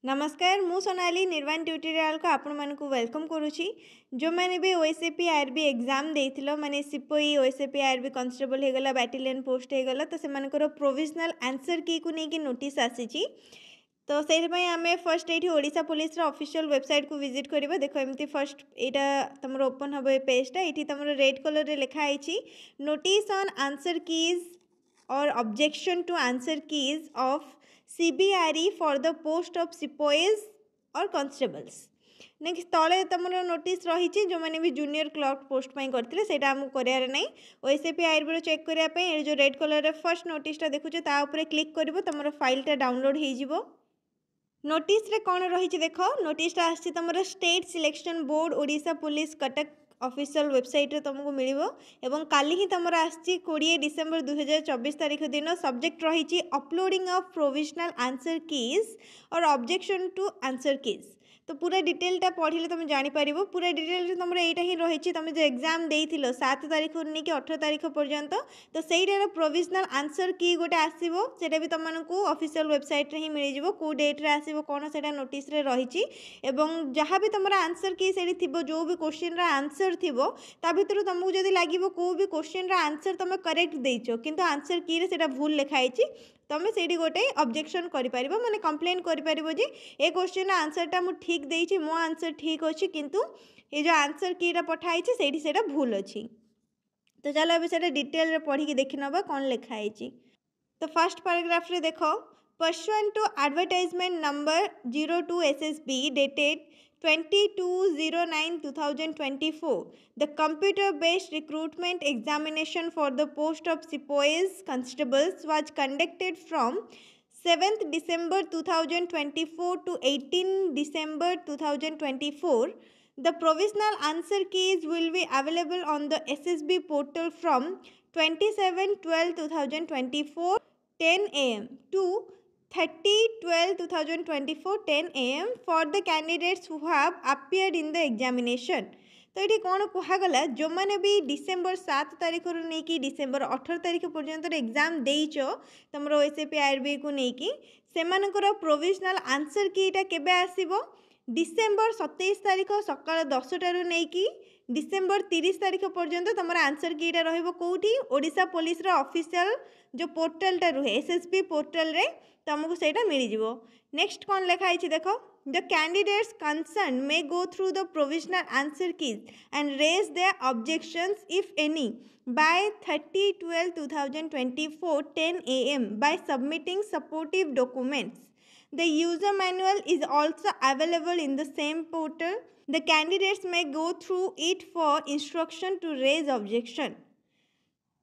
नमस्कार मु सोनाली निर्वाण ट्यूटोरियल को आपण मानक वेलकम करुच्ची। जो मैंने भी ओएसएपी आरबी एग्जाम देथिलो माने सिपोई ओएसएपी आरबी कांस्टेबल हो गला बैटालियन पोस्ट हो गला तो से प्रोविजनल आंसर की को नहीं कि नोटिस आसी तो से आम फर्स्ट ये ओडिशा पुलिस ऑफिशियल वेबसाइट को विजिट करवा। देखो एमती फर्स्ट यहाँ तुम ओपन हम ये पेजटा ये तुम रेड कलर रे लिखाई नोटिस ऑन आंसर कीज और objection to answer keys of CBRE for the post of sepoys और कॉन्स्टेबल्स। नेक्स्ट तले तुम नोटिस रही जो मैंने भी जूनियर क्लर्क पोस्ट करते से आमको करार ना ओएसएपी आरबी चेक करने जो रेड कलर फर्स्ट नोटिसटा देखुचे क्लिक कर तुम फाइलटा डाउनलोड हो। नोटिस रे कौन रही देख नोटिसटा आसी तुम state selection board Odisha police Cuttack official website रे तुमको मिलिबो एवं काली ही तुम आसी 20 डिसेम्बर 2024 तारीख दिन सब्जेक्ट रही uploading of provisional answer keys और ऑब्जेक्शन टू आंसर कीज। तो पूरा डिटेलटा पढ़ले तुम जापर पूरा डिटेल तुम यहाँ ही रही तुम जो एग्जाम देथिलो 7 तारीख नहीं कि 18 तारीख पर्यंत तो सहीटार प्रोविजनल आंसर की गोटे आसो से भी तुमको ऑफिशियल वेबसाइट रे ही मिल जाव कौ डेट्रे आसो कौन से नोटिस रही जहाँ भी तुम आंसर की से जो भी क्वेश्चन आंसर थी ता भर तुमको जब लगे कौ भी क्वेश्चन आंसर तुम करेक्ट देच किंतु आंसर की रे भूल लिखाई तुम से गोटे ऑब्जेक्शन कर माने कंप्लेन कर ए क्वेश्चन आंसरटा मु ठीक देइछि मो आंसर ठीक अच्छी किंतु ये जो आंसर कीटा पठाई से भूल अच्छी। तो चलो अभी से डिटेल रे पढ़ी देखी नवा कौन लिखाई। तो फर्स्ट पैराग्राफ रे देखो pursuant to advertisement number 02 SSB dated 22/09/2024 the computer based recruitment examination for the post of sepoys constables was conducted from 7th December 2024 to 18 December 2024. The provisional answer keys will be available on the SSB portal from 27/12/2024 10 AM to 30/12/2024 10 AM for the candidates who have appeared in the examination. तो ये कौन कहगला जो मैंने भी December 7 तारीख रू नहीं कि डिसेम्बर 18 तारीख पर्यंत एग्जाम देइच तुम ओएसएपी आरबी को लेकिन से प्रोविजनल आंसर कीटा केबे आसीबो डिसेम्बर 27 तारीख सकाल 10टारू नहीं कि डिसेम्बर 30 तारीख पर्यंत तुम आंसर कीटा रहिबो कोठी ओडिशा पुलिस रो ऑफिशियल जो पोर्टलटा रुहे एसएसबी पोर्टल रे तुमको सहीटा मिल जाव। नेक्स्ट कौन लिखाई देखो the candidates concern may go through the provisional answer keys and raise their objections if any by 30/12/2024 10 AM by submitting supportive documents. The user manual is also available in the same portal. The candidates may go through it for instruction to raise objection.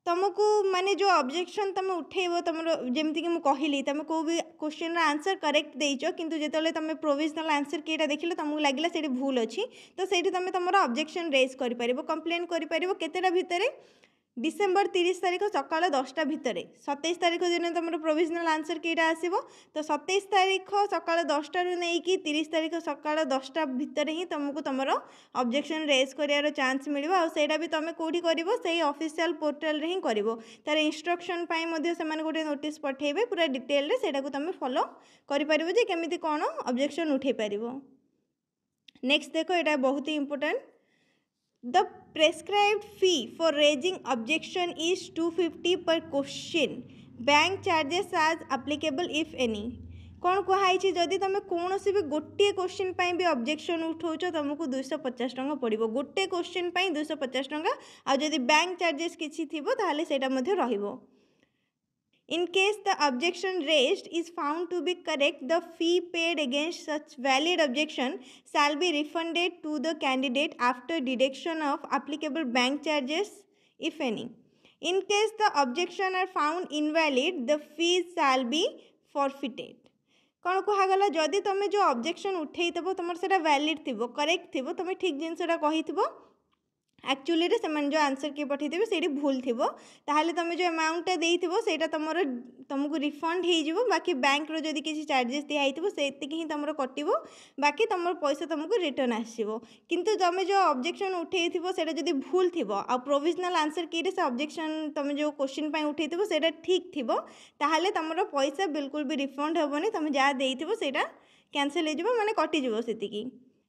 तुमको माने जो objection तुम उठेब तुम जमती कि कहली तुम कौ भी क्वेश्चन आंसर करेक्ट देच किंतु जिते तुम प्रोविजनल आंसर कीटा देखिले तुमको लगे से भूल अच्छी तो से तुम तुम ऑब्जेक्शन रेज कर कंप्लेन कर केतेटा भितर डिसेम्बर 30 तारीख सकाल 10टा भितर 27 तारीख दिन तुम प्रोविजनल आंसर कीटा आसो तो 27 तारीख सकाल 10टारू नहीं कि 30 तारीख सकाल 10टा भितर ही तुमको तुम ऑब्जेक्शन रेज करार चांस मिल आईटा भी तुम कौटी कर ऑफिशियल पोर्टल रे ही कर तार इंस्ट्रक्शन से गोटे नोटिस पठेबे पूरा डिटेल रे सेटा को तुम फॉलो कर केमी कौन ऑब्जेक्शन उठे पार। नेक्स्ट देखो यहाँ बहुत ही important The prescribed fee for raising objection is 250 per question. Bank charges as applicable if any. कौन कहुई जदि तुम कौन भी गोटे क्वेश्चन भी ऑब्जेक्शन उठाऊच तुमको 250 टंका पड़ो गोटे क्वेश्चन 250 टंका आदि बैंक चार्जेस किसी थी ताहले सेटा मध्य रहिबो। In case the objection raised is found to be correct, the fee paid against such valid objection shall be refunded to the candidate after deduction of applicable bank charges, if any. In case the objection are found invalid, the fees shall be forfeited. कौन कहगला जदि तुम जो objection उठे तुम से valid थी correct थी तुम ठीक जिनसा कही एक्चुअली रे से जो आंसर की पठे से भूल थी ताहले तुम जो अमाउंटा देइथिबो सेटा तुमको रिफंड हो बाकी बैंक रो जदि किसी चार्जेस दिखाई से ही तुम कटो बाकी तुम पैसा तुमको रिटर्न आसो किंतु तुम जो ऑब्जेक्शन उठे से जदि भूल थी आ प्रोविजनल आंसर की से ऑब्जेक्शन तुम जो क्वेश्चन उठे से ठीक थी ताहले तुम पैसा बिल्कुल भी रिफंड हेबनी तुम जहाँ देइथिबो सेटा कैंसल हो माने कटिଯିବ सेतिकी।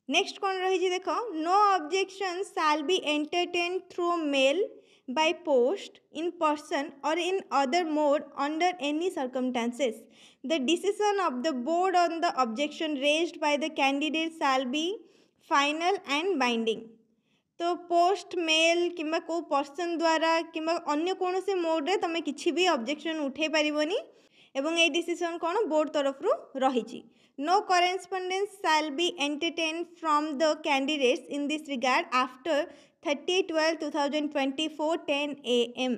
नेक्स्ट कौन रही देख, no objection shall be entertain through mail by post in person or in other mode under any circumstances. The decision of the board on the objection raised by the candidate shall be final and binding. तो post mail किंबा को person द्वारा किंबा अन्य कौन से mode रे तुम किसी भी ऑब्जेक्शन उठे पारिबोनी एवं ए डिसीजन कौन बोर्ड तरफ रही। No correspondence shall be entertain from the candidates in this regard after 30/12/2024 10 AM।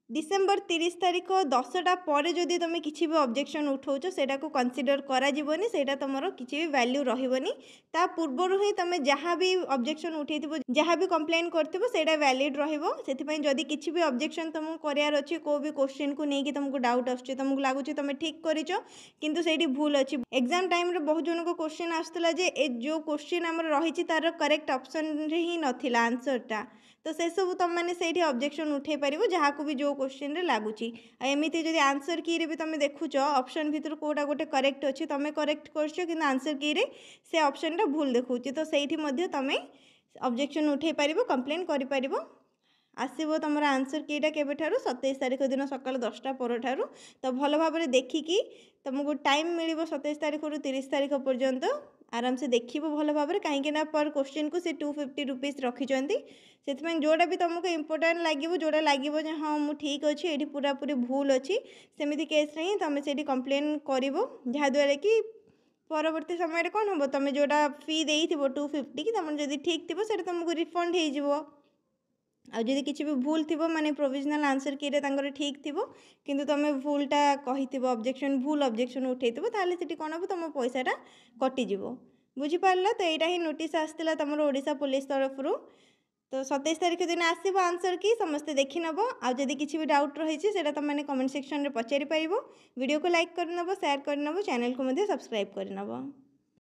डिसेम्बर 30 तारिख 10टा पर जदि तुम किसी भी ऑब्जेक्शन उठाउछ सेटा को कंसीडर करा जीवनी, सेटा तुमरो किसी भी वैल्यू रहिबनी। ता पूर्वर ही तुम जहाँ भी ऑब्जेक्शन उठेइथिबो जहाँ भी कंप्लेन करथिबो सेटा वैलिड रहिबो। सेथिपई जदि किसी भी ऑब्जेक्शन तुमको करियार अछि, को भी क्वेश्चन को नेकी तुमको डाउट आछे, तुमको लागुछि तुम ठीक करिचो किंतु सेठी भूल अछि। एग्जाम टाइम रे बहुत जन को क्वेश्चन आस्तला जे ए जो क्वेश्चन हमर रहिछि तार करेक्ट ऑप्शन रे ही नथिला आंसरटा, तो से सब तुम मैंने से ऑब्जेक्शन उठे पार जहाँ को भी जो क्वेश्चन रे लगुच। एमती जब आंसर की रे भी तुम देखुच ऑप्शन भितर कोटा गोटे करेक्ट अच्छी तुम करेक्ट कर आंसर की रे से ऑप्शन टा भूल देखुच, तो से तुम ऑब्जेक्शन उठे पार कंप्लेन कर आसब तुम आंसर कीटा के 27 तारीख दिन सकाल 10टा पर ठारू। तो भल भाव देखिकी तुमको टाइम मिल 27 तारीख रु 30 तारीख पर्यंत आराम से देखिबो भल भाव में, कहीं पर क्वेश्चन को से 250 रुपीज रखिंट। से जोड़ा भी तुमको इम्पोर्टाट लगे जोड़ा लगे हाँ मुझे ठीक अच्छे ये पूरा पूरी भूल अच्छी सेमती केस ही तुम से कंप्लेन कर, जहाँद्वारा कि परवर्ती समय कौन हम तुम जोड़ा फी दे 250 कि तुम जब ठीक थी से तुमको रिफंड हो। आदि किसी भी भूल थी माने प्रोविजनल आंसर की रे ठीक थी किंतु तुम भूलटा कही ऑब्जेक्शन भूल ऑब्जेक्शन उठे ताले से कौन हम तुम पैसाटा कटिज बुझीपार। तो यहाँ ही नोटिस आसाला तुम ओडिशा पुलिस तरफ। तो 27 तारीख दिन आसब आंसर की समस्ते देखी नब। आदि किसी भी डाउट रही है तुम मैंने कमेंट सेक्शन में पचारि पार। वीडियो को लाइक करनब, शेयर करनब, चैनल को सब्सक्राइब करनब।